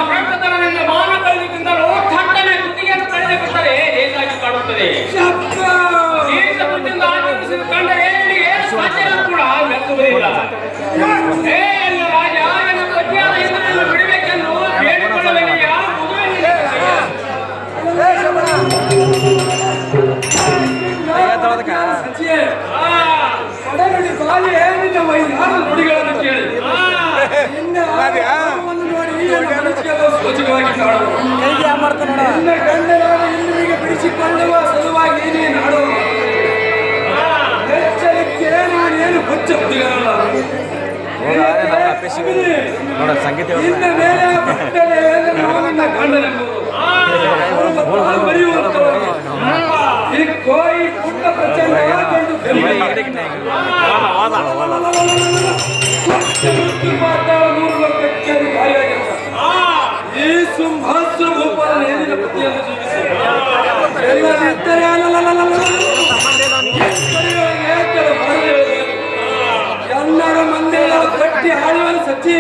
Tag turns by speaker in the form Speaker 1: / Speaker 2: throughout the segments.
Speaker 1: ಪ್ರಕೃತನನ್ನ ಮಾನ ಕಳೆದುಕೊಂಡರೂ ಥಟ್ಟನೆ ಕುತ್ತಿಗೆಯನ್ನು ಕಳೆದುಬಿಟ್ಟರೆ ಹೇಗಾಗಿ ಕಾಣುತ್ತದೆ. ಕಂಡರೆ ಏನು ಸಾಧ್ಯ ಕೂಡ ಮೆಚ್ಚುವುದಿಲ್ಲ. ಹೇ ಅಲ್ಲ ರಾಜ, ನನ್ನ ಪತಿಯಾದ ಇಂದ್ರನನ್ನು ಬಿಡಬೇಕೆಂದು ಬೇಡಿಕೊಳ್ಳುವೆನೆಯ ನುಡಿಗಳನ್ನು ಕೇಳಿ ಬಿಡಿಸಿಕೊಳ್ಳುವ ಸಲುವಾಗಿ ನೀನು ಎಚ್ಚರಿಕೆ ನಾನೇನು ಹುಚ್ಚ ಹುಡುಗರಲ್ಲ.
Speaker 2: ಸಂಗೀತ
Speaker 1: कोई पुण्य प्रचंड ಈ ಸಿಂಹಾಸನ ಭೂಪಾಲ ನೇರಿನ ಪತಿಯನ್ನು ಜೀವಿಸಿ ಎಲ್ಲರ ಮಂದಿ ಕಟ್ಟಿ ಹಾಳುವನು ಸಚ್ಚಿ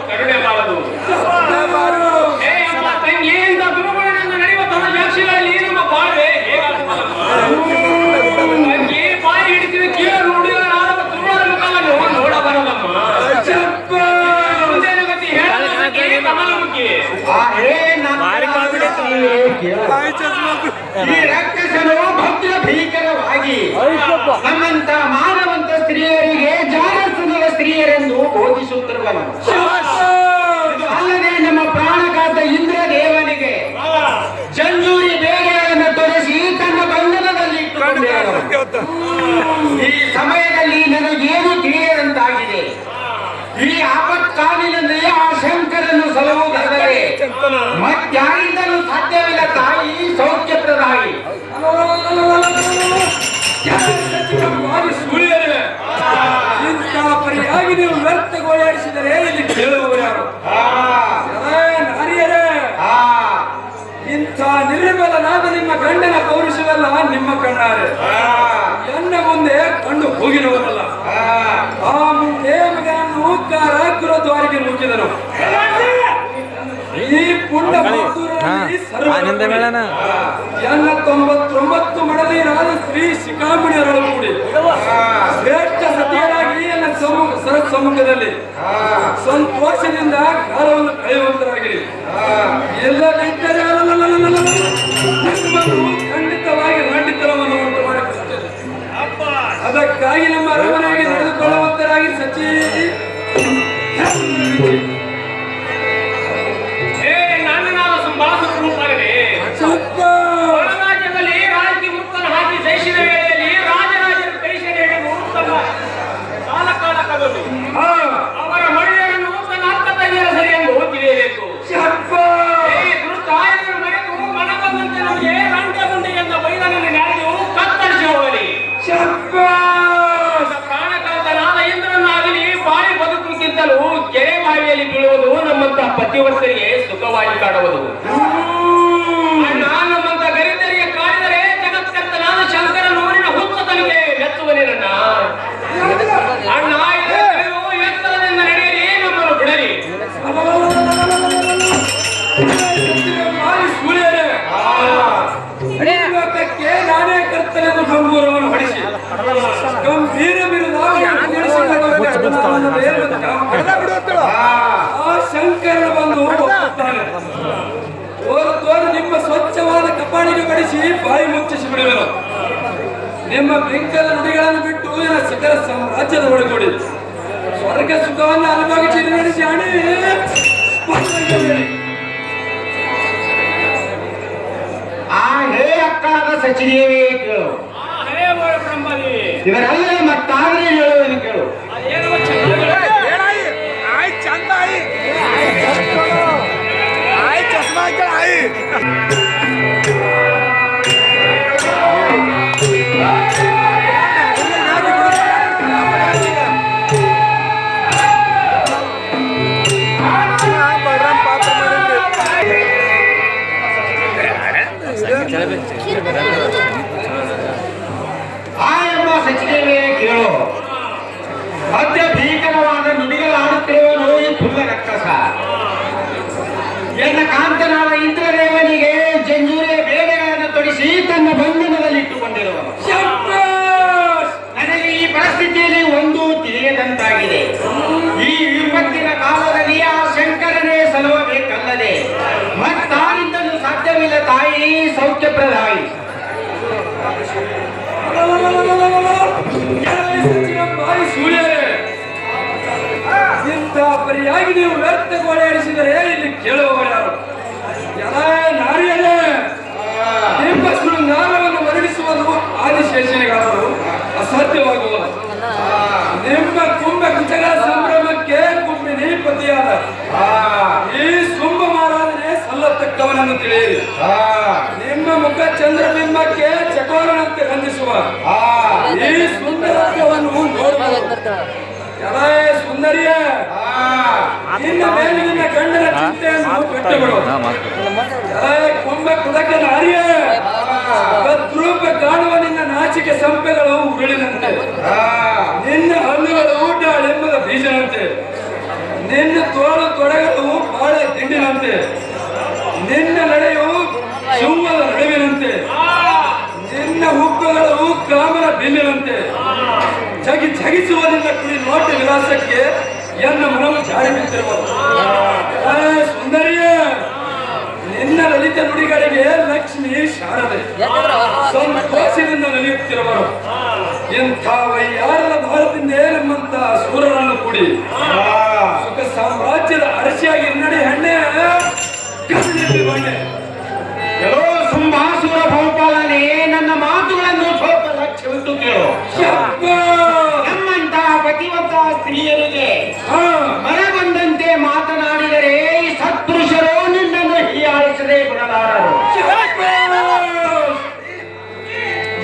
Speaker 1: ಕರುಣೆ ಮಾಡದು ತಂಗಿಯಿಂದ ಗುರುಗಳಿಂದ ನಡೆಯುವ ತನ್ನ ಜಾಕ್ಷಿಗಳಲ್ಲಿ ನಮ್ಮ ಬಾಳ್ವೆ ತಂಗಿ ಬಾಯಿ ಹಿಡಿಸಿದ ಕೀಳು ನುಡಿಯ ತುರುಳ ಮುಖವನ್ನು ನೋಡಬಾರದಮ್ಮ. ಗತಿ ಹೇಳಕ್ಕೆ ಕಮಲಮುಖಿ ಈ ರಕ್ಕಸನು ಭದ್ರ ಭೀಕರವಾಗಿ ನಮ್ಮಂತ ಮಾನವಂತ ಸ್ತ್ರೀಯರಿಗೆ ಜಾರಸುವ ಸ್ತ್ರೀಯರೆಂದು ಬೋಧಿಸುತ್ತಿರುವನು. ಅಲ್ಲದೆ ನಮ್ಮ ಪ್ರಾಣಕಾತ ಇಂದ್ರ ದೇವನಿಗೆ ಜಂಜೂರಿ ಬೇಗೆಯನ್ನು ತೊರೆಸಿ ತನ್ನ ಬಂಧನದಲ್ಲಿ ಇಟ್ಟುಕೊಂಡರು. ಈ ಸಮಯದಲ್ಲಿ ನನಗೇನು ತಿಳಿಯದಂತಾಗಿದೆ. ಈ ಆಪತ್ಕಾಲಿನಲ್ಲಿ ಆ ಶಂಕರನ್ನು ಸಲಹುವುದಾದರೆ ಮತ್ಯಾರಿಂದಲೂ ಸಾಧ್ಯವಿಲ್ಲ. ತಾಯಿ ಸೌಖ್ಯಪ್ರದಾಯಿ ಇಂಥ ಪರಿಯಾಗಿ ನೀವು ವ್ಯರ್ಥಗೋಳಾಡಿಸಿದರೆ ಇಲ್ಲಿ ಕೇಳುವವರು ಯಾರು? ನಾರಿಯರೇ, ಇಂಥ ನಿರ್ಮಲನಾದ ನಿಮ್ಮ ಗಂಡನ ಪೌರುಷವೆಲ್ಲ ನಿಮ್ಮ ಕಣ್ಣಾರೆ ಎನ್ನ ಮುಂದೆ ಕಂಡು ಹೋಗಿರುವವರಲ್ಲ. ಆ ಮುಂದೆ ಮಗನನ್ನು ಕಾರಾಗೃಹ ದ್ವಾರಿಗೆ ನೂಕಿದನು. ಈ ಪುಣ್ಯ ಎನ್ನ 99 ಮಡದಿಯರಾದ ಸ್ತ್ರೀ ಶಿಖಾಮಣಿಯರೊಳು ಕೂಡಿ ಶ್ರೇಷ್ಠ ಸತಿಯರಾಗಿ ಎನ್ನ ಸಮ್ಮುಖದಲ್ಲಿ ಸಂತೋಷದಿಂದ ಕಾಲವನ್ನು ಕಳೆಯುವಂತರಾಗಿರಿ. ಎಲ್ಲದಿದ್ದರೆ ನಿಮ್ಮನ್ನು ಖಂಡಿತವಾಗಿ ಖಂಡಿತರವನ್ನು ಉಂಟು ಮಾಡಿಕೊಳ್ಳುತ್ತೇನೆ. ಅದಕ್ಕಾಗಿ ನಮ್ಮ ಅರಮನೆಗೆ ನಡೆದುಕೊಳ್ಳುವಂತರಾಗಿ ಸಚಿ ರಾಜ್ಯದಲ್ಲಿ ರಾಜಕೀಯ ಮುಕ್ತನ ಹಾಕಿ ಜಯಿಸಿದ ವೇಳೆಯಲ್ಲಿ ರಾಜರಾಜರ ಪರಿಶೀಲನೆ ತಮ್ಮ ಕಾಲ ಕಬಲು ಅವರ ಮಳೆಯನ್ನು ತನ್ನ ಅಕ್ಕ ತಂಗಿಯರ ಸರಿ ಎಂದು ತಿಳಿಯಬೇಕು. ದುರ್ತಾಯರು ಮರೆತು ಮನಬಂದಂತೆ ನಮಗೆ ರಂಟೆ ಗುಂಡಿಗೆಂದ ಬೈದನನ್ನು ನಾಳೆಯು ಕತ್ತರಿಸಿ ಹೋಗಲಿ. ಪ್ರಾಣಕಾಂತನಾದ ಇಂದ್ರನಾಗಲಿ ಬಾಯಿ ಬದುಕುಕ್ಕಿಂತಲೂ ಕೆರೆ ಬಾವಿಯಲ್ಲಿ ಬೀಳುವುದು ನಮ್ಮಂತ ಪತಿವರ್ತರಿಗೆ ಸುಖವಾಗಿ ಕಾಣುವುದು. ನಮ್ಮಂತ ಗರಿತರಿಗೆ ಕಾಡಿದರೆ ಜಗತ್ಕರ್ತನಾದ ಶಂಕರ ನೂರಿನ ಹುಚ್ಚತನಿಗೆ ಮೆಚ್ಚುವನೇ ನನ್ನ ಅಣ್ಣ. ಎತ್ತರದಿಂದ ನಡೆಯಿರಿ, ನಮ್ಮನ್ನು ಬಿಡರಿ. ಲೋಕಕ್ಕೆ ನಾನೇ ಕರ್ತನೆಂದು ಗಂಭೀರವನ್ನು ಹೊಡಿಸಿ ಗಂಭೀರ ಬಿರುದ ಆ ಶಂಕರನ ಬಂದು ಒಪ್ಪುತ್ತಾನೆ. ತೋರು ನಿಮ್ಮ ಸ್ವಚ್ಛವಾದ ಕಪಾಳಿಗೆ ಬಡಿಸಿ ಬಾಯಿ ಮುಚ್ಚಿಸಿ ಬಿಡುವೆನು. ನಿಮ್ಮ ಬೆಂಕದ ನುಡಿಗಳನ್ನು ಬಿಟ್ಟು ನನ್ನ ಶಿಖರ ಸಾಮ್ರಾಜ್ಯದ ಒಳಗೂಡಿ ಸ್ವರ್ಗ ಸುಖವನ್ನು ಅನುಭವಿಸಿ ನಡೆಸಿ ಹಣಿ ಅಕ್ಕಾದ ಸಚಿದೇವಿ ಕೇಳು. ಇವರೆಲ್ಲ ಮತ್ತಾದ್ರೆ ಹೇಳುವುದನ್ನು ಕೇಳು. ಚಂದ ಚಸ್ಮಾ
Speaker 2: ಸೌಖ್ಯಪ್ರದಾಯಿ.
Speaker 1: ಬಾಯಿ ಸುಳ್ಳೆ ಇಂಥ ಪರಿಯಾಗಿ ನೀವು ವ್ಯರ್ಥ ಗೋಳಾಡಿಸಿದರೆ ಇಲ್ಲಿ ಕೇಳುವವರು ಯಾರು? ನಾರಿಯರೇ, ನಿಮ್ಮ ಶೃಂಗಾರವನ್ನು ವರ್ಣಿಸುವುದು ಆದಿಶೇಷನಿಗಾದರೂ ಅಸಾಧ್ಯವಾಗುವುದು. ನಿಮ್ಮ ಕುಂಭ ಕುಚಗಳ ಸಂಭ್ರಮಕ್ಕೆ ಕುಂಭಿನಿ ಪತಿಯಾದ ಈ ಶುಂಭ ಮಾರಾಧನೆ ಸಲ್ಲತಕ್ಕವನನ್ನು ತಿಳಿಯಿರಿ. ನಿಮ್ಮ ಮುಖ ಚಂದ್ರಬಿಂಬಕ್ಕೆ ಚಕೋರನಂತೆ ರಂಜಿಸುವ ಈ ಸುಂದರತ್ವವನ್ನು ನೋಡಬಹುದು. ಸುಂದರಿಯ ನಿನ್ನ ಮೇಲೆ ನಿನ್ನ ಗಂಡನ ಚಿಂತೆಯನ್ನು ಬಿಟ್ಟುಬಿಡು. ಕುಂಭ ಕುದಕ ನಾರಿಯ ಕದ್ರೂಪ ಕಾಣುವ ನಿನ್ನ ನಾಚಿಕೆ ಸಂಪೆಗಳು ಉರುಳಿನಂತೆ, ನಿನ್ನ ಹಲ್ಲುಗಳು ದಾಳಿಂಬದ ಬೀಜನಂತೆ, ನಿನ್ನ ತೋಳು ತೊಡೆಗಳು ಬಾಳೆ ತಿಂಡಿನಂತೆ, ನಿನ್ನ ನಡೆಯು ಸಿಂಹದ ನಡುವಿನಂತೆ, ನಿನ್ನ ಹುಬ್ಬುಗಳು ಕಾಮನ ಬಿಲ್ಲಿನಂತೆ, ಜಗಿಸುವ ನಿನ್ನ ಕುಡಿ ನೋಟ ವಿಲಾಸಕ್ಕೆ ಎನ್ನ ಮನವು ಜಾರಿ ಬಿದ್ದಿರುವುದು. ಸುಂದರಿಯ ನಿನ್ನ ಲಲಿತ ನುಡಿಗಳಿಗೆ ಲಕ್ಷ್ಮಿ ಶಾರದೆ ಸಂತೋಷದಿಂದ ನಲಿಯುತ್ತಿರುವರು. ಇಂಥ ವೈಯಾರದ ಭಾರತದಿಂದ ನಮ್ಮಂತ ಸೂರರನ್ನು ಕೂಡಿ ಸುಖ ಸಾಮ್ರಾಜ್ಯದ ಅರಸಿಯಾಗಿ ನಡಿ ಹೆಣ್ಣೆ
Speaker 2: ಎಲ್ಲೋ ಸುಂಬಾಸುರ ಬಹುಪಾಲನೆ, ನನ್ನ ಮಾತುಗಳನ್ನು ಸ್ವಲ್ಪ ಲಕ್ಷ್ಯವಿಟ್ಟು ಕೇಳು. ನಮ್ಮಂತ ಪತಿವತ ಸ್ತ್ರೀಯರಿಗೆ ಮನಬಂದಂತೆ ಮಾತನಾಡಿದರೆ ಈ ಸತ್ಪುರುಷರು ನಿನ್ನನ್ನು ಹೀಯಾಳಿಸದೆ ಬಿಡಲಾರರು.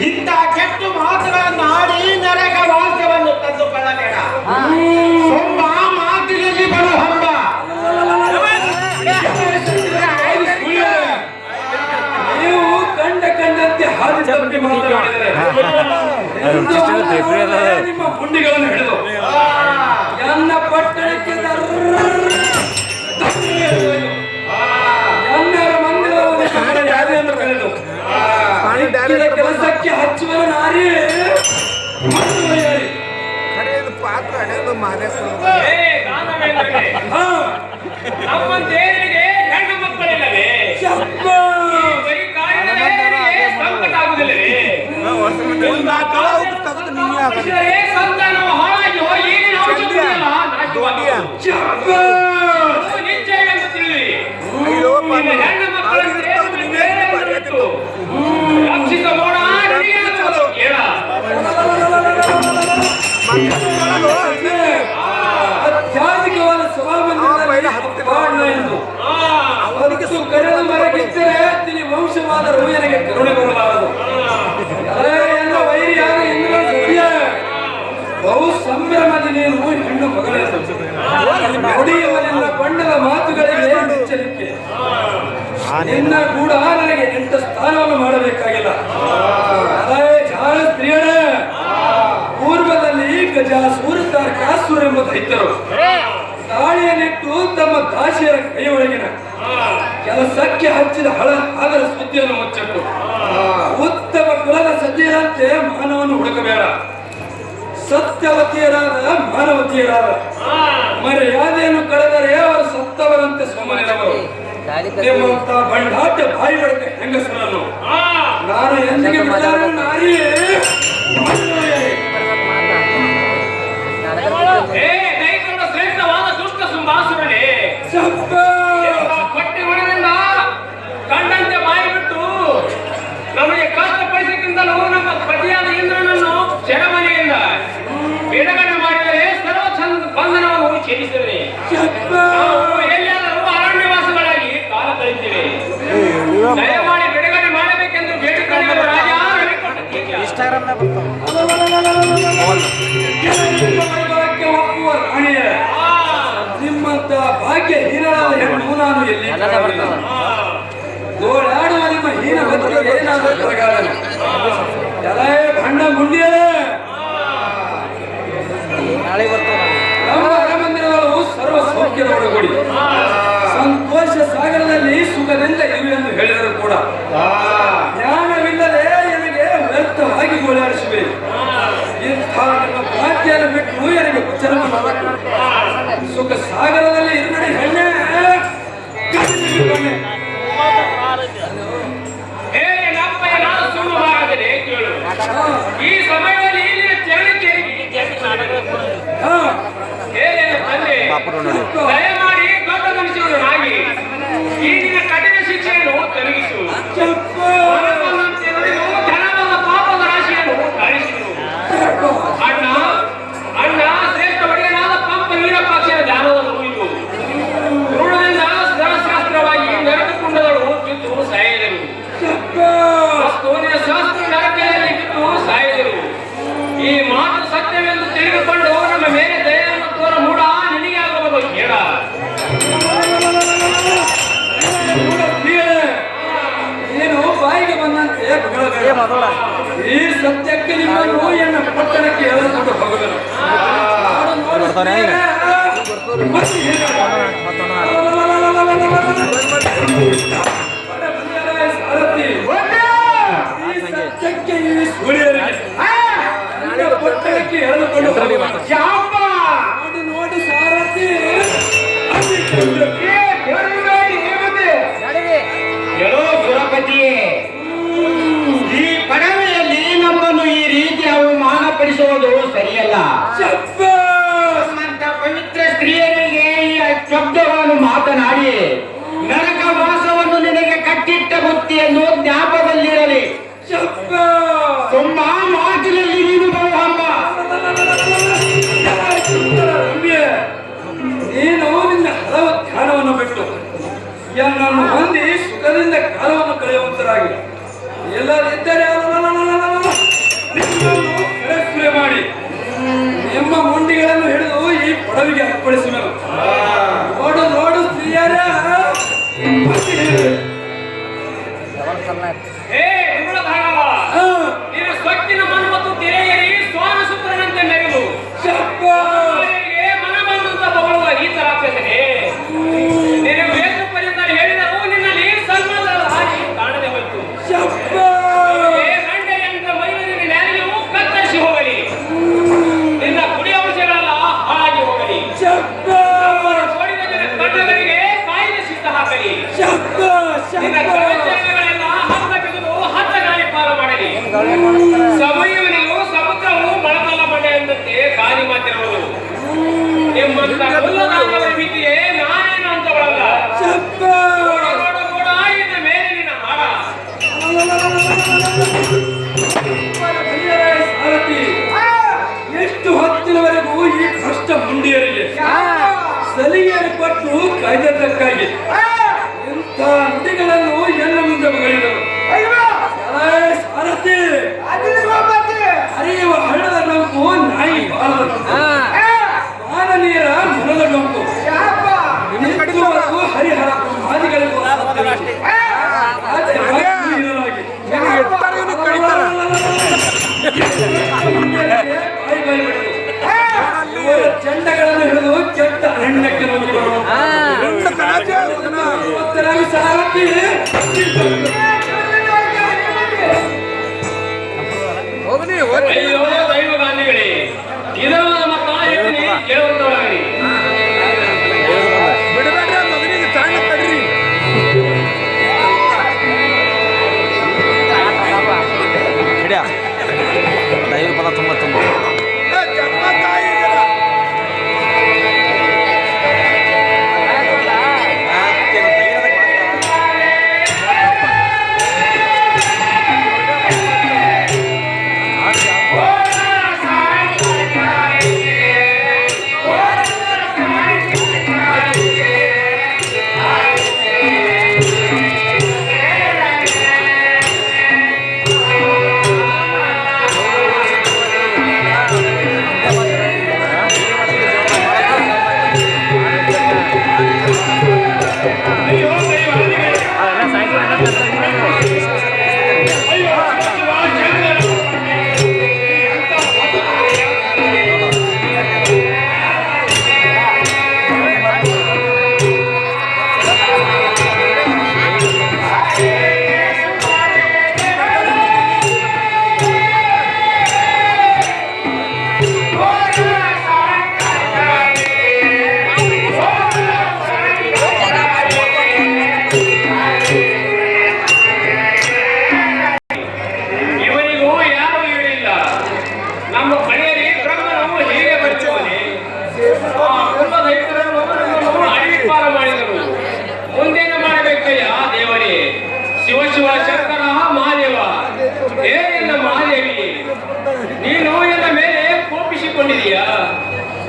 Speaker 2: ಇಂಥ ಕೆಟ್ಟು ಮಾತುಗಳನ್ನು ಆಡಿ ನರಕ ವಾಸವನ್ನು ತಂದುಕೊಳ್ಳಬೇಡ. ಸೊಂಬ ಮಾತಿನಲ್ಲಿ ಬರು ಹಂಬ.
Speaker 1: ನೀವು ಕಂಡಂತೆ ಹಾದಿ ತಪ್ಪಿ ಮಾತನಾಡಿದರೆ ನಿಮ್ಮ ಗುಂಡಿಗಳನ್ನು ಹಿಡಿದು ನನ್ನ ಪಟ್ಟಣಕ್ಕೆ ಎಲ್ಲರ ಮಂದಿರವನ್ನು ಯಾರೆಂದು ಕಳೆದು ಕೆಲಸಕ್ಕೆ ಹಚ್ಚುವ ನಾರಿ
Speaker 3: ನಮ್ಮಂತೇರಿಗೆ ಹೆಣ್ಣು ಮಕ್ಕಳಿಲ್ಲವೇ? ಸಂಕಟ ಆಗುವುದಿಲ್ಲವೇ? ಸಂತಾನವು ಹಾಳಾಗಿ ಹೋಗಿ ನಿಶ್ಚಯ ಎಂದು ತಿಳಿದಿರಿ. ಹೆಣ್ಣು ಮಕ್ಕಳಂತೆ ರಕ್ಷಿಸಬೋಣ ಕೇಳ.
Speaker 1: ಅತ್ಯಾಧಿಕವಾದ ಸ್ವಭಾವ ಎಂದು ಅವರಿಗೆ ಕರೆದು ಮರಗಿದ್ದರೆ ತಿಳಿ ವಂಶವಾದ ರೋಯನಿಗೆ ಕರುಣೆ ಬರಬಾರದು. ಎಲ್ಲ ವೈರಿಯಾದ ಇಂದ್ರ ಬಹು ಸಂಭ್ರಮದ ನೀನು ಹೆಣ್ಣು ಮಗಳೆಂದು ನುಡಿಯುವನೆಲ್ಲ ಬಣ್ಣದ ಮಾತುಗಳಿಗೆ ಎಚ್ಚರಿಕೆ. ನಿನ್ನ ಕೂಡ ನನಗೆ 8 ಸ್ಥಾನವನ್ನು ಮಾಡಬೇಕಾಗಿಲ್ಲ. ಜಾಣ ಸ್ತ್ರೀಯರೇ, ಪೂರ್ವದಲ್ಲಿ ಗಜಾಸೂರ ತಾರಕಾಸುರ ಎಂಬ ದೈತ್ಯರು ದಾಳಿಯನ್ನಿಟ್ಟು ತಮ್ಮ ದಾಸಿಯರ ಕೈಯೊಳಗಿನ ಕೆಲಸಕ್ಕೆ ಹಚ್ಚಿದ ಅದರ ಸುದ್ದಿಯನ್ನು ಮುಚ್ಚಿಟ್ಟು ಉತ್ತಮ ಕುಲದ ಸಜ್ಜೆಯಂತೆ ಮಾನವನ್ನು ಹುಡುಕಬೇಡ. ಸತ್ಯವತಿಯರಾದ ಮಾನವತಿಯರಾದ ಮರ್ಯಾದೆಯನ್ನು ಕಳೆದರೆ ಅವರು ಸತ್ತವರಂತೆ ಸುಮ್ಮನಿರಬಹುದು. ನಿಮ್ಮಂತ ಬಂಡಾಟ ಬಾಯಿ ಬಡಕ ಹೆಂಗಸರನ್ನು ನಾನು ಎಂದಿಗೆ ಬಿಡಲಾರೆ ನಾರಿಯೇ.
Speaker 3: ಶ್ರೇಷ್ಠವಾದ ದುಷ್ಟ ಸುಂಬಾಸುರನೇ, ಹೊಟ್ಟೆ ಹೊರದಿಂದ ಕಂಡಂತೆ ಬಾಯಿ ಬಿಟ್ಟು ನಮಗೆ ಕಷ್ಟಪಡಿಸಕ್ಕಿಂತಲೂ ನಮ್ಮ ಪತಿಯಾದ ಇಂದ್ರನನ್ನು ಸೆರೆಮನೆಯಿಂದ ಬಿಡುಗಡೆ ಮಾಡಿದರೆ ಸರ್ವ ಬಂಧನವನ್ನು ಛೇದಿಸಿದರೆ ನಾವು ಎಲ್ಲಿಯಾದರೂ ಅರಣ್ಯವಾಸಗಳಾಗಿ ಕಾಲ ಕಳೆಯುತ್ತೇವೆ. ದಯಮಾಡಿ ಬಿಡುಗಡೆ ಮಾಡಬೇಕೆಂದು ಬೇಡಿಕೊಳ್ಳುವ ರಾಜ
Speaker 1: ನಿಮ್ಮಂತ ಭಾಗ್ಯ ಹೀನಾದ ಹೆಣ್ಣು ನಾನು ಎಲ್ಲಿ ಗೋಳಾಡುವ ನಿಮ್ಮ ಹೀನ ಬದುಕಿಗೆ ಏನಾದರೂ ಕೊರಗಾಡಲ್ಲ. ಎಲೇ ಭಂಡ ಮುಂಡಿಯಲೇ, ನಮ್ಮ ಅರಮಂದಿರಗಳು ಸರ್ವ ಸೌಖ್ಯದ ಒಳಗೂಡಿ ಸಂತೋಷ ಸಾಗರದಲ್ಲಿ ಸುಖದಿಂದ ಇವೆ ಎಂದು ಹೇಳಿದರು ಕೂಡ ಜ್ಞಾನವಿಲ್ಲದೆ ನನಗೆ ವ್ಯರ್ಥವಾಗಿ ಗೋಳಾಡಿಸುವೆ. ಇಂಥ ನಿಮ್ಮ ಪ್ರಾಜ್ಞೆಯನ್ನು ಬಿಟ್ಟು ನನಗೆ ಉಚ್ಚರಣ ಸುಖ ಸಾಗರದಲ್ಲಿ ಇರುಗಡೆ ಹೆಣ್ಣೆ.
Speaker 3: ಹೇ
Speaker 1: ಸತ್ಯಕ್ಕೆ ನಿಮ್ಮನ್ನು ಎನ್ನ ಪಟ್ಟಣಕ್ಕೆ ಎಳೆದುಕೊಂಡು ಹೋಗುವೆನು. ನೋಡು ಸ್ತ್ರೀಯರೇ, ಮತ್ತೆ ಸಾರಥಿ ಈ ಸತ್ಯಕ್ಕೆ ಈ ಸುಳಿಯರಿಗೆ ನನ್ನ ಪಟ್ಟಣಕ್ಕೆ ಎಳೆದುಕೊಂಡು ಹೋಗುವೆನು. ನೋಡು ಸಾರಥಿ
Speaker 2: ಎಲ್ಲೋ ಸುರಪತಿಯೇ, ಈ ಪಡವೆಯಲ್ಲಿ ನಮ್ಮನ್ನು ಈ ರೀತಿ ಅವಮಾನ ಪಡಿಸುವುದು ಸರಿಯಲ್ಲ. ನಮ್ಮಂತ ಪವಿತ್ರ ಸ್ತ್ರೀಯರಿಗೆ ಈ ಶಬ್ದಗಳನ್ನು ಮಾತನಾಡಿ ನರಕ ವಾಸವನ್ನು ನಿನಗೆ ಕಟ್ಟಿಟ್ಟ ಬುತ್ತಿಯನ್ನು ಜ್ಞಾಪಕದಲ್ಲಿರಲಿ. ತುಂಬ ಮಾತಿನಲ್ಲಿ ನೀನು ಬಹುಹಂಬ.
Speaker 1: ನೀನು ನಿನ್ನ ಹಲವು ಧ್ಯಾನವನ್ನು ಬಿಟ್ಟು ನನ್ನನ್ನು ಹೊಂದಿ ಸುಖದಿಂದ ಕಾಲವನ್ನು ಕಳೆಯುವಂತರಾಗಿ ಎಲ್ಲರಿದ್ದರೆ ನಿಮ್ಮನ್ನು ಮಾಡಿ ನಿಮ್ಮ ಮುಂಡಿಗಳನ್ನು ಹಿಡಿದು ಈ ಪಡವಿಗೆ ಅರ್ಪಡಿಸುವೆನು. ನೋಡು ನೋಡು ಸ್ತ್ರೀಯರ
Speaker 3: ನೀನು ಸ್ವಚ್ಛನ ಮನ ಮತ್ತು ತೆರೆಯರಿ ಸ್ವಾನ ಸುಪ್ರನಂತೆ ಮೆರೆದು ಮನ ಬಂದಂತ ಬಗಳುವ ಈ ತರಾಪನೆ ನಿನಗೆ ವೇಷ ಪರ್ಯಂತ ಹೇಳಿದರು ನಿನ್ನಲ್ಲಿ ಸನ್ಮಾನದ ಹಾಗೆ ಕಾಣದೆ ಹೋಯಿತು. ಗಂಡೆಯಂತ ಮೈಲಿನ ನ್ಯಾಯವು ಕತ್ತರಿಸಿ ಹೋಗಲಿ, ನಿನ್ನ ಕುಡಿಯ ಅಂಶಗಳೆಲ್ಲ ಹಾಳಾಗಿ ಹೋಗಲಿ, ಕಣ್ಣಗಳಿಗೆ ಕಾಯಿಲೆ ಸಿದ್ಧ ಹಾಕಲಿ, ನಿನ್ನ ಕರ್ಮಚಾರಿಗಳೆಲ್ಲ ಹತ್ತ ಬಿದ್ದು ಹತ್ತ ಗಾಳಿ ಪಾಲ ಮಾಡಲಿ. ಸಮಯವನಿಗೂ ಸಮುದ್ರವು ಮೊಳಕಲ್ಲ ಬಂಡೆ ಎಂದಂತೆ ಗಾಳಿ ಮಾತಿರುವುದು. ನಿಮ್ಮಂತ ಹುಲ್ಲದಾದವರ ಮಿತಿಯೇ ನಾನೇನು ಅಂತ ಒಳಗ ಇದ್ದ ಮೇಲೆ ನಿನ್ನ ಮಾಡ
Speaker 1: ಸಾರಥಿ ಎಷ್ಟು ಹೊತ್ತಿನವರೆಗೂ ಈ ಕಷ್ಟ ಮುಂಡಿಯರಿಗೆ ಸಲಿಗೆಯನ್ನು ಕೊಟ್ಟು ಕಾಯ್ದಕ್ಕಾಗಿ ಇಂಥ ನುಡಿಗಳನ್ನು ಎಲ್ಲ ಮುಂದೆ ಬಗಳಿದರು. ಸಾರಥಿ ಹರಿಯುವ ಹಳ್ಳದ ಡೊಂಕು ನಾಯಿ ಬಾರದು, ಮಾನ ನೀರ ಮನದ ಡೊಂಕು ನಿಂತುವರೆಗೂ ಹರಿಹರ ಮಾದಿಗಳಿಗೂ ಚೆಂಡಗಳನ್ನು ಹಿಡಿದು ಕೆಟ್ಟ ಅರಣ್ಯಕ್ಕೆ ಸಾರಥಿ
Speaker 3: ಅಯ್ಯೋ ದೈವ ಗಾಂಧಿಗಳೇ, ಇದರ ಮತ ಹೇಳ್ತೀನಿ ಕೇಳುವಂತವರಾಗಲಿ.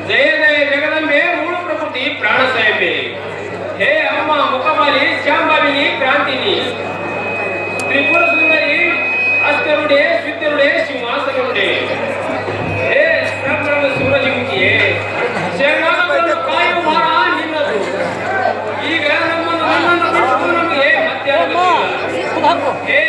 Speaker 3: ಜಯ ಜಯ ಜಗದಂಬೆ ಮೂಲ ಪ್ರಕೃತಿ ಪ್ರಾಣ ಸಾಯಂಬೆ. ಹೇ ಅಮ್ಮ ಮುಖಮಾಲಿ ಶ್ಯಾಂಬಾಲಿನಿ ಕ್ರಾಂತಿನಿ ತ್ರಿಪುರ ಸುಂದರಿ ಅಸ್ಕರುಡೆ ಸ್ವಿತ್ತರುಡೆ ಸಿಂಹಾಸನರುಡೆ. ಹೇ ಬ್ರಹ್ಮನ ಸೂರಜಮುಖಿಯೇ ಶರಣಾಗತರನ್ನು ಕಾಯುವ ಭಾರ ನಿನ್ನದು. ಈಗ ನನ್ನನ್ನು ಬಿಟ್ಟು ನಮಗೆ ಮತ್ತೆ ಹೇ